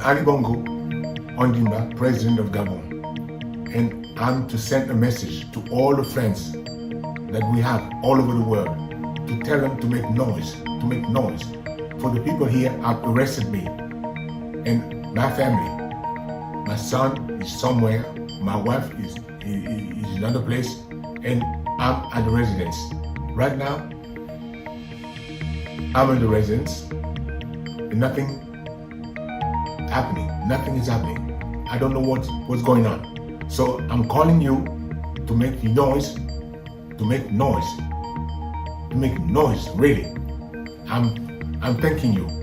Ali Bongo Ondimba, President of Gabon, and I'm to send a message to all the friends that we have all over the world to tell them to make noise, For the people here have arrested me and my family. My son is somewhere, my wife is in another place, and I'm at the residence. Right now, I'm in the residence, and nothing is happening. I don't know what's going on. So I'm calling you to make noise, really. I'm thanking you.